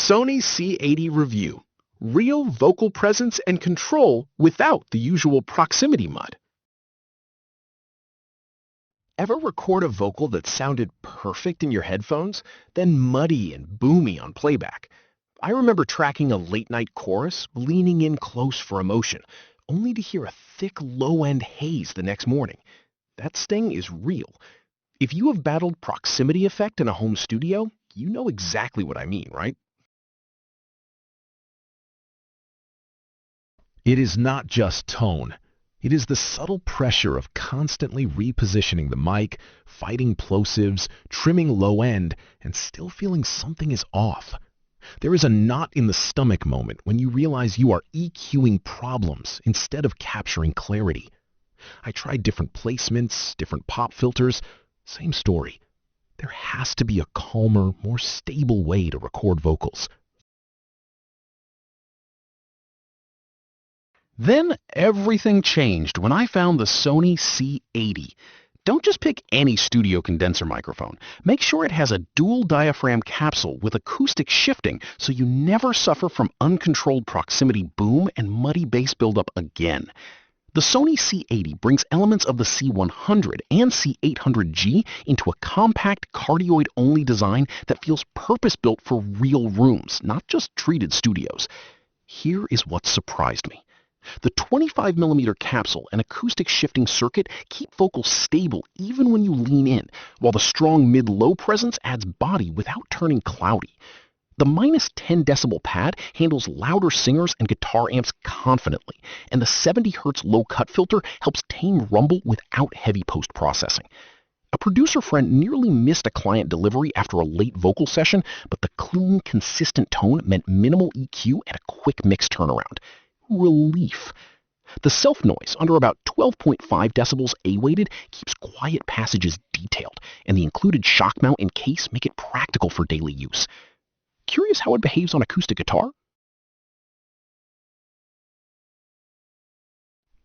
Sony C-80 Review. Real vocal presence and control without the usual proximity mud. Ever record a vocal that sounded perfect in your headphones, then muddy and boomy on playback? I remember tracking a late-night chorus, leaning in close for emotion, only to hear a thick low-end haze the next morning. That sting is real. If you have battled proximity effect in a home studio, you know exactly what I mean, right? It is not just tone. It is the subtle pressure of constantly repositioning the mic, fighting plosives, trimming low end, and still feeling something is off. There is a knot in the stomach moment when you realize you are EQing problems instead of capturing clarity. I tried different placements, different pop filters, same story. There has to be a calmer, more stable way to record vocals. Then everything changed when I found the Sony C-80. Don't just pick any studio condenser microphone. Make sure it has a dual diaphragm capsule with acoustic shifting so you never suffer from uncontrolled proximity boom and muddy bass buildup again. The Sony C-80 brings elements of the C-100 and C-800G into a compact cardioid-only design that feels purpose-built for real rooms, not just treated studios. Here is what surprised me. The 25mm capsule and acoustic shifting circuit keep vocals stable even when you lean in, while the strong mid-low presence adds body without turning cloudy. The -10 decibel pad handles louder singers and guitar amps confidently, and the 70Hz low-cut filter helps tame rumble without heavy post-processing. A producer friend nearly missed a client delivery after a late vocal session, but the clean, consistent tone meant minimal EQ and a quick mix turnaround. Relief. The self-noise, under about 12.5 decibels A-weighted, keeps quiet passages detailed, and the included shock mount and case make it practical for daily use. Curious how it behaves on acoustic guitar?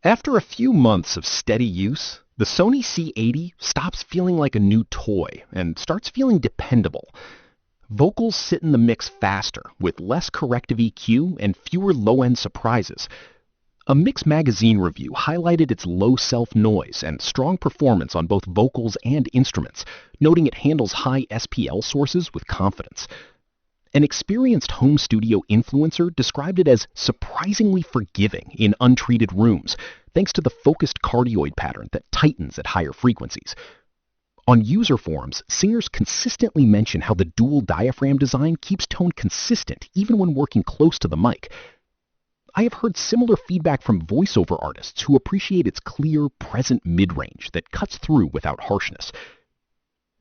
After a few months of steady use, the Sony C-80 stops feeling like a new toy and starts feeling dependable. Vocals sit in the mix faster, with less corrective EQ and fewer low-end surprises. A Mix magazine review highlighted its low self-noise and strong performance on both vocals and instruments, noting it handles high SPL sources with confidence. An experienced home studio influencer described it as surprisingly forgiving in untreated rooms, thanks to the focused cardioid pattern that tightens at higher frequencies. On user forums, singers consistently mention how the dual diaphragm design keeps tone consistent even when working close to the mic. I have heard similar feedback from voiceover artists who appreciate its clear, present mid-range that cuts through without harshness.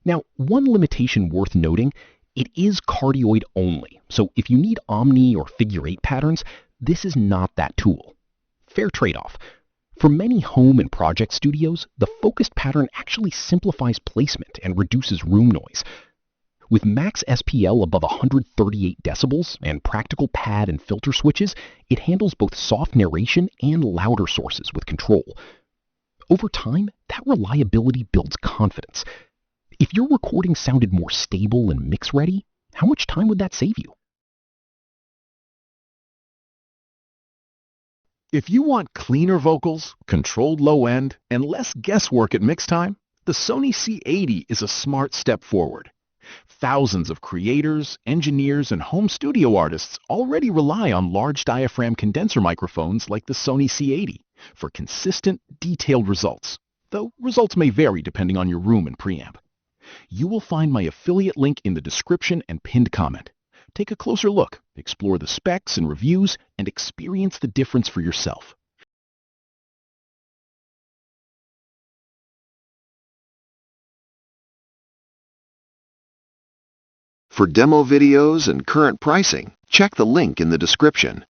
Now, one limitation worth noting, it is cardioid only, so if you need omni or figure 8 patterns, this is not that tool. Fair trade-off. For many home and project studios, the focused pattern actually simplifies placement and reduces room noise. With max SPL above 138 decibels and practical pad and filter switches, it handles both soft narration and louder sources with control. Over time, that reliability builds confidence. If your recording sounded more stable and mix-ready, how much time would that save you? If you want cleaner vocals, controlled low end, and less guesswork at mix time, the Sony C-80 is a smart step forward. Thousands of creators, engineers, and home studio artists already rely on large diaphragm condenser microphones like the Sony C-80 for consistent, detailed results, though results may vary depending on your room and preamp. You will find my affiliate link in the description and pinned comment. Take a closer look, explore the specs and reviews, and experience the difference for yourself. For demo videos and current pricing, check the link in the description.